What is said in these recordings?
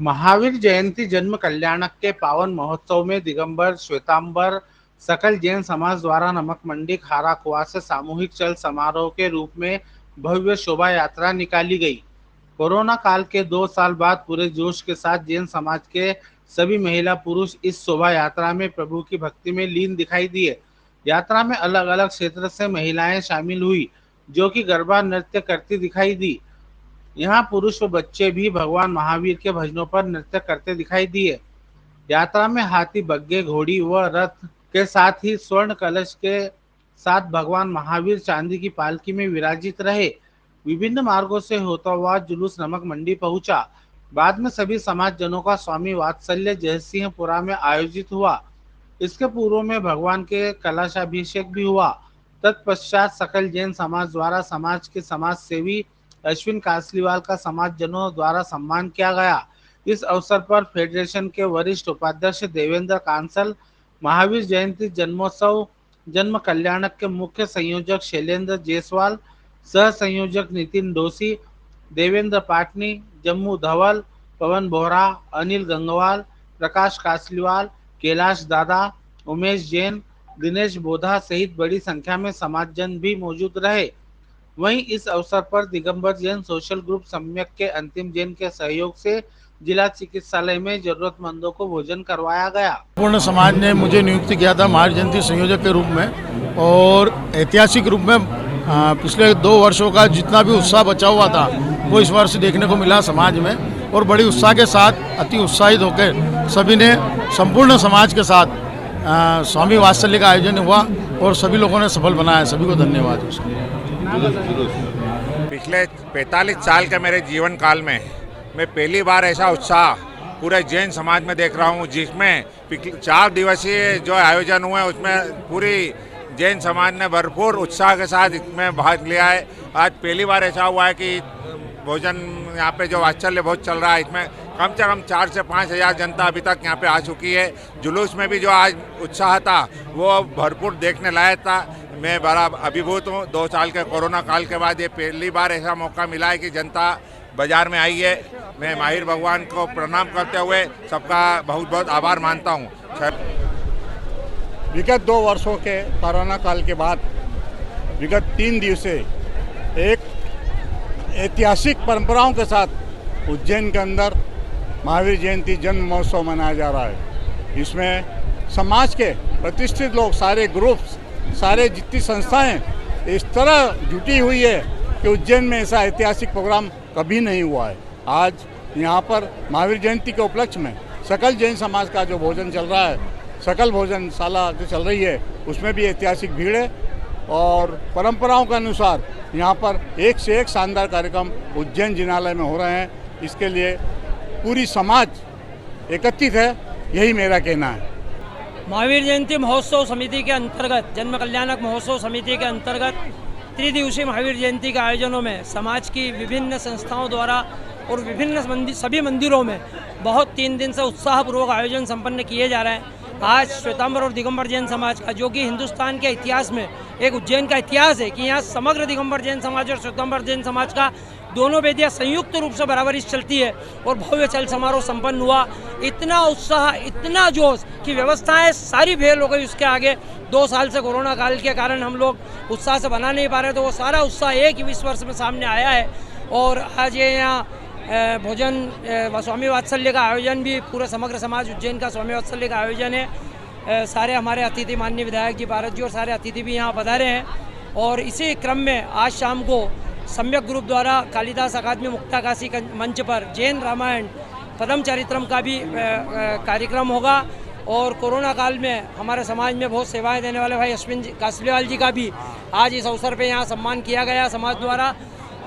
महावीर जयंती जन्म कल्याणक के पावन महोत्सव में दिगंबर श्वेतांबर सकल जैन समाज द्वारा नमक मंडी खारा कुआ से सामूहिक चल समारोह के रूप में भव्य शोभा यात्रा निकाली गई। कोरोना काल के 2 साल बाद पूरे जोश के साथ जैन समाज के सभी महिला पुरुष इस शोभा यात्रा में प्रभु की भक्ति में लीन दिखाई दिए। यात्रा में अलग अलग क्षेत्र से महिलाएं शामिल हुई जो कि गरबा नृत्य करती दिखाई दी। यहाँ पुरुष व बच्चे भी भगवान महावीर के भजनों पर नृत्य करते दिखाई दिए। यात्रा में हाथी, बग्घे, घोड़ी व रथ के साथ ही स्वर्ण कलश के साथ भगवान महावीर चांदी की पालकी में विराजित रहे। विभिन्न मार्गों से होता हुआ जुलूस नमक मंडी पहुंचा। बाद में सभी समाजजनों का स्वामी वात्सल्य जयसिंहपुरा में आयोजित हुआ। इसके पूर्व में भगवान के कलशाभिषेक भी हुआ। तत्पश्चात सकल जैन समाज द्वारा समाज के समाज सेवी अश्विन कासलीवाल का समाजजनों द्वारा सम्मान किया गया। इस अवसर पर फेडरेशन के वरिष्ठ उपाध्यक्ष देवेंद्र कांसल, महावीर जयंती जन्मोत्सव जन्म कल्याणक के मुख्य संयोजक शैलेंद्र जायसवाल, सह संयोजक नितिन दोषी, देवेंद्र पाटनी, जम्मू धवल, पवन बोहरा, अनिल गंगवाल, प्रकाश कासलीवाल, कैलाश दादा, उमेश जैन, दिनेश बोधा सहित बड़ी संख्या में समाजजन भी मौजूद रहे। वहीं इस अवसर पर दिगंबर जैन सोशल ग्रुप सम्यक के अंतिम जैन के सहयोग से जिला चिकित्सालय में जरूरतमंदों को भोजन करवाया गया। पूर्ण समाज ने मुझे नियुक्त किया था महावीर जयंती संयोजक के रूप में और ऐतिहासिक रूप में पिछले 2 वर्षों का जितना भी उत्साह बचा हुआ था वो इस वर्ष देखने को मिला समाज में। और बड़ी उत्साह के साथ अति उत्साहित होकर सभी ने संपूर्ण समाज के साथ स्वामी वात्सल्य का आयोजन हुआ और सभी लोगों ने सफल बनाया। सभी को धन्यवाद। पिछले 45 साल के मेरे जीवन काल में मैं पहली बार ऐसा उत्साह पूरे जैन समाज में देख रहा हूँ, जिसमें 4 दिवसीय जो आयोजन हुए उसमें पूरी जैन समाज ने भरपूर उत्साह के साथ इसमें भाग लिया है। आज पहली बार ऐसा हुआ है कि भोजन यहाँ पे जो वात्सल्य भोज चल रहा है इसमें कम से कम 4 से 5 हज़ार जनता अभी तक यहाँ पे आ चुकी है। जुलूस में भी जो आज उत्साह था वो भरपूर देखने लायक था। मैं बड़ा अभिभूत हूँ। 2 साल के कोरोना काल के बाद ये पहली बार ऐसा मौका मिला है कि जनता बाजार में आई है। मैं माहिर भगवान को प्रणाम करते हुए सबका बहुत बहुत आभार मानता हूँ। विगत 2 वर्षों के कोरोना काल के बाद विगत 3 दिवसीय एक ऐतिहासिक परंपराओं के साथ उज्जैन के अंदर महावीर जयंती जन्म महोत्सव मनाया जा रहा है। इसमें समाज के प्रतिष्ठित लोग, सारे ग्रुप्स, सारे जितनी संस्थाएं इस तरह जुटी हुई है कि उज्जैन में ऐसा ऐतिहासिक प्रोग्राम कभी नहीं हुआ है। आज यहाँ पर महावीर जयंती के उपलक्ष्य में सकल जैन समाज का जो भोजन चल रहा है, सकल भोजनशाला जो चल रही है, उसमें भी ऐतिहासिक भीड़ है और परंपराओं के अनुसार यहाँ पर एक से एक शानदार कार्यक्रम उज्जैन जिनालय में हो रहे हैं। इसके लिए पूरी समाज एकत्रित है, यही मेरा कहना है। महावीर जयंती महोत्सव समिति के अंतर्गत, जन्म कल्याणक महोत्सव समिति के अंतर्गत त्रिदिवसीय महावीर जयंती के आयोजनों में समाज की विभिन्न संस्थाओं द्वारा और विभिन्न सभी मंदिरों में बहुत 3 दिन से उत्साहपूर्वक आयोजन संपन्न किए जा रहे हैं। आज श्वेतांबर और दिगंबर जैन समाज का, जो कि हिंदुस्तान के इतिहास में एक उज्जैन का इतिहास है कि यहाँ समग्र दिगंबर जैन समाज और श्वेतांबर जैन समाज का दोनों वेदियाँ संयुक्त रूप से बराबरी चलती है और भव्य चल समारोह संपन्न हुआ। इतना उत्साह, इतना जोश कि व्यवस्थाएं सारी फेल हो गई उसके आगे। 2 साल से कोरोना काल के कारण हम लोग उत्साह से बना नहीं पा रहे, तो वो सारा उत्साह एक ही 20 वर्ष में सामने आया है। और आज ये यहाँ भोजन स्वामी वात्सल्य का आयोजन भी पूरे समग्र समाज उज्जैन का स्वामी वात्सल्य का आयोजन है। सारे हमारे अतिथि माननीय विधायक जी भारत जी और सारे अतिथि भी यहाँ पधारे हैं। और इसी क्रम में आज शाम को सम्यक ग्रुप द्वारा कालिदास अकादमी मुक्ताकाशी मंच पर जैन रामायण पदम चरित्रम का भी कार्यक्रम होगा। और कोरोना काल में हमारे समाज में बहुत सेवाएं देने वाले भाई अश्विन कासलीवाल जी का भी आज इस अवसर पे यहाँ सम्मान किया गया समाज द्वारा।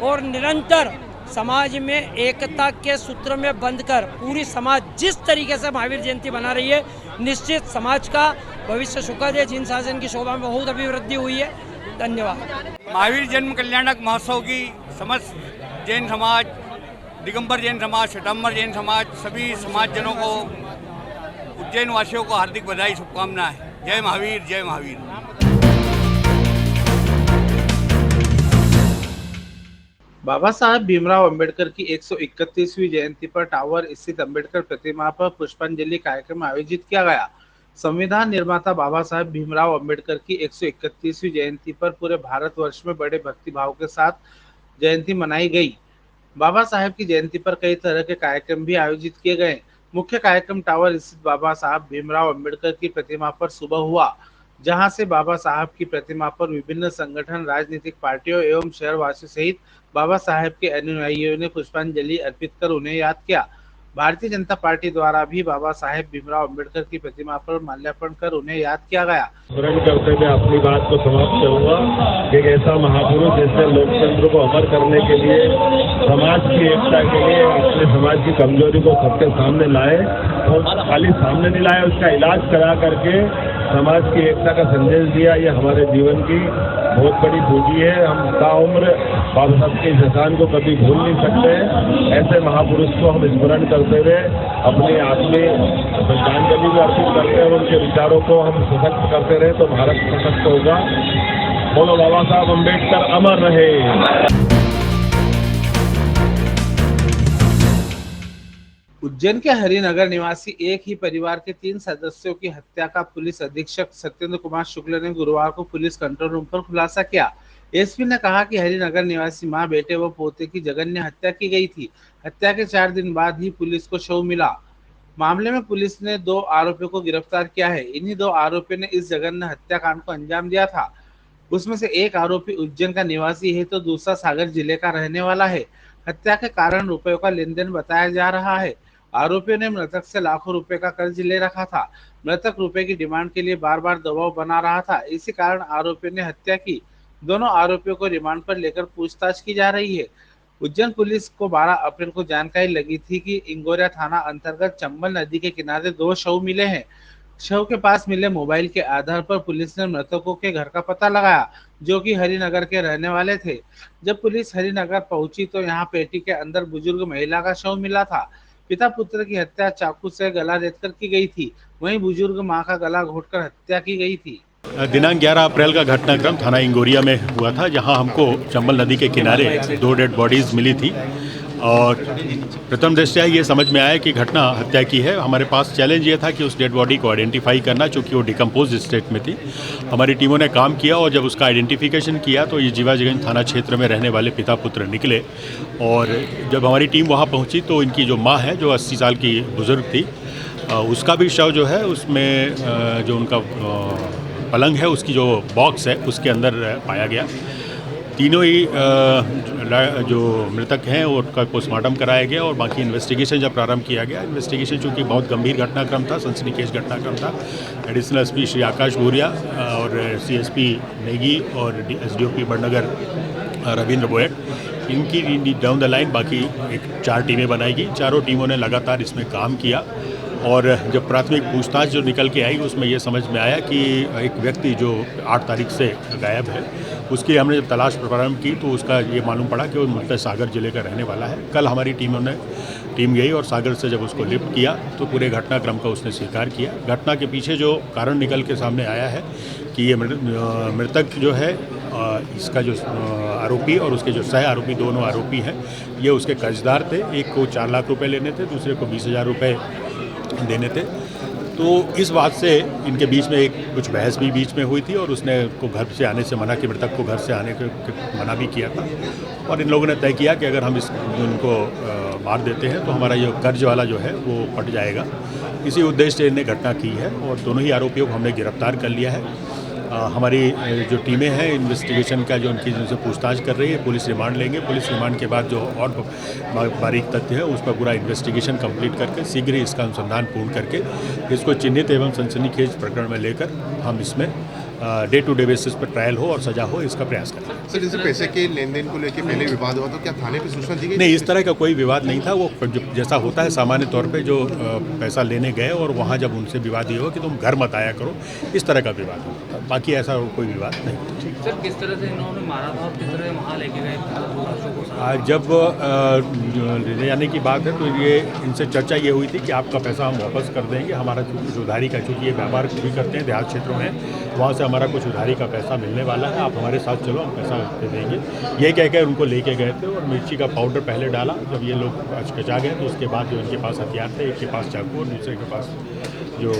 और निरंतर समाज में एकता के सूत्र में बंधकर पूरी समाज जिस तरीके से महावीर जयंती बना रही है, निश्चित समाज का भविष्य सुखद है। जिन शासन की शोभा में बहुत अभिवृद्धि हुई है। धन्यवाद। महावीर जन्म कल्याणक महोत्सव की समस्त जैन समाज, दिगंबर जैन समाज, श्वेतांबर जैन समाज, सभी समाजजनों को, उज्जैन वासियों को हार्दिक बधाई, शुभकामनाएं। जय महावीर, जय महावीर। बाबा साहब भीमराव अंबेडकर की 131वीं जयंती पर टावर स्थित अंबेडकर प्रतिमा पर पुष्पांजलि कार्यक्रम आयोजित किया गया। संविधान निर्माता बाबा साहब भीमराव अंबेडकर की 131वीं जयंती पर पूरे भारतवर्ष में बड़े भक्तिभाव के साथ जयंती मनाई गई। बाबा साहब की जयंती पर कई तरह के कार्यक्रम भी आयोजित किए गए। मुख्य कार्यक्रम टावर स्थित बाबा साहब भीमराव अंबेडकर की प्रतिमा पर सुबह हुआ, जहां से बाबा साहब की प्रतिमा पर विभिन्न संगठन, राजनीतिक पार्टियों एवं शहरवासियों सहित बाबा साहब के अनुयायियों ने पुष्पांजलि अर्पित कर उन्हें याद किया। भारतीय जनता पार्टी द्वारा भी बाबा साहेब भीमराव अंबेडकर की प्रतिमा पर माल्यार्पण कर उन्हें याद किया गया। स्मरण करते हुए अपनी बात को समाप्त करूंगा। एक ऐसा महापुरुष जिसने लोकतंत्र को अमर करने के लिए, समाज की एकता के लिए अपने समाज की कमजोरी को सबके सामने लाए और खाली सामने नहीं लाए, उसका इलाज करा करके समाज की एकता का संदेश दिया। ये हमारे जीवन की बहुत बड़ी पूंजी है। हम ताउम्र बाबा साहब के एहसान को कभी भूल नहीं सकते। ऐसे महापुरुष को हम स्मरण करते हुए अपनी आत्मीय श्रद्धांजलि भी अर्पित करते हैं और उनके विचारों को हम सशक्त करते रहे तो भारत सशक्त होगा। बोलो बाबा साहब अम्बेडकर अमर रहे। उज्जैन के हरिनगर निवासी एक ही परिवार के 3 सदस्यों की हत्या का पुलिस अधीक्षक सत्येंद्र कुमार शुक्ल ने गुरुवार को पुलिस कंट्रोल रूम पर खुलासा किया। एसपी ने कहा कि हरिनगर निवासी मां, बेटे व पोते की जघन्य हत्या की गई थी। हत्या के 4 दिन बाद ही पुलिस को शव मिला। मामले में पुलिस ने 2 आरोपियों को गिरफ्तार किया है। इन्हीं 2 आरोपियों ने इस जघन्य हत्याकांड को अंजाम दिया था। उसमें से एक आरोपी उज्जैन का निवासी है तो दूसरा सागर जिले का रहने वाला है। हत्या के कारण रुपयों का लेन देन बताया जा रहा है। आरोपियों ने मृतक से लाखों रुपए का कर्ज ले रखा था। मृतक रुपए की डिमांड के लिए बार बार दबाव बना रहा था। इसी कारण आरोपियों ने हत्या की। दोनों आरोपियों को रिमांड पर लेकर पूछताछ की जा रही है। उज्जैन पुलिस को 12 अप्रैल को जानकारी लगी थी कि इंगोरिया थाना अंतर्गत चंबल नदी के किनारे 2 शव मिले हैं। शव के पास मिले मोबाइल के आधार पर पुलिस ने मृतकों के घर का पता लगाया, जो कि हरिनगर के रहने वाले थे। जब पुलिस हरिनगर पहुंची तो यहाँ पेटी के अंदर बुजुर्ग महिला का शव मिला था। पिता पुत्र की हत्या चाकू से गला रेतकर की गई थी। वहीं बुजुर्ग मां का गला घोटकर हत्या की गई थी। दिनांक 11 अप्रैल का घटनाक्रम थाना इंगोरिया में हुआ था, जहां हमको चंबल नदी के किनारे 2 डेड बॉडीज़ मिली थी और प्रथम दृष्टया ये समझ में आया कि घटना हत्या की है। हमारे पास चैलेंज ये था कि उस डेड बॉडी को आइडेंटिफाई करना, चूँकि वो डिकम्पोज स्टेट में थी। हमारी टीमों ने काम किया और जब उसका आइडेंटिफिकेशन किया तो ये जीवाजीगंज थाना क्षेत्र में रहने वाले पिता पुत्र निकले। और जब हमारी टीम वहाँ पहुँची तो इनकी जो माँ है, जो 80 साल की बुज़ुर्ग थी, उसका भी शव जो है उसमें जो उनका पलंग है, उसकी जो बॉक्स है उसके अंदर पाया गया। तीनों ही जो मृतक हैं उनका पोस्टमार्टम कराया गया और बाकी इन्वेस्टिगेशन जब प्रारंभ किया गया। इन्वेस्टिगेशन चूँकि बहुत गंभीर घटनाक्रम था, सनसनीखेज घटनाक्रम था। एडिशनल एसपी श्री आकाश भूरिया और सीएसपी नेगी और एसडीओपी बड़नगर रविंद्र बोयट, इनकी डाउन द लाइन बाकी 4 टीमें बनाई गई। चारों टीमों ने लगातार इसमें काम किया और जब प्राथमिक पूछताछ जो निकल के आई उसमें यह समझ में आया कि एक व्यक्ति जो 8 तारीख से गायब है, उसकी हमने जब तलाश प्रारंभ की तो उसका ये मालूम पड़ा कि वो मूलतः सागर जिले का रहने वाला है। कल हमारी टीम गई और सागर से जब उसको लिफ्ट किया तो पूरे घटनाक्रम का उसने स्वीकार किया। घटना के पीछे जो कारण निकल के सामने आया है कि ये मृतक जो है, इसका जो आरोपी और उसके जो सह आरोपी, दोनों आरोपी हैं, ये उसके कर्जदार थे। एक को 4 लाख रुपए लेने थे, दूसरे को 20,000 रुपये देने थे। तो इस बात से इनके बीच में कुछ बहस भी बीच में हुई थी और उसने को घर से आने से मना, कि मृतक को घर से आने को मना भी किया था। और इन लोगों ने तय किया कि अगर हम उनको मार देते हैं तो हमारा ये कर्ज वाला जो है वो पट जाएगा। इसी उद्देश्य से इन्हें घटना की है और दोनों ही आरोपियों को हमने गिरफ्तार कर लिया है। हमारी जो टीमें हैं इन्वेस्टिगेशन का जो उनकी जिनसे पूछताछ कर रही है, पुलिस रिमांड लेंगे। पुलिस रिमांड के बाद जो और बारीक तथ्य है उस पर पूरा इन्वेस्टिगेशन कंप्लीट करके शीघ्र ही इसका अनुसंधान पूर्ण करके इसको चिन्हित एवं सनसनीखेज प्रकरण में लेकर हम इसमें डे टू डे बेसिस पर ट्रायल हो और सजा हो, इसका प्रयास करें। सर, जैसे पैसे के लेन देन को लेकर पहले विवाद हुआ तो क्या थाने पे सूचना दी गई? नहीं, इस तरह का कोई विवाद नहीं था। वो जैसा होता है सामान्य तौर पे जो पैसा लेने गए और वहाँ जब उनसे विवाद ये हुआ कि तुम घर मत आया करो, इस तरह का विवाद हुआ। बाकी ऐसा कोई विवाद नहीं। सर, किस तरह से इन्होंने मारा था और किस तरह वहाँ लेके गए? जब ले जाने की बात है तो ये इनसे चर्चा ये हुई थी कि आपका पैसा हम वापस कर देंगे, हमारा कुछ उधारी का, चूँकि ये व्यापार भी करते हैं देहात क्षेत्रों में, वहाँ से हमारा कुछ उधारी का पैसा मिलने वाला है, आप हमारे साथ चलो, हम पैसा दे देंगे। ये कह कर उनको लेके गए थे और मिर्ची का पाउडर पहले डाला। जब ये लोग अचकचा गए तो उसके बाद जो इनके पास हथियार थे, एक के पास चाकू और दूसरे के पास जो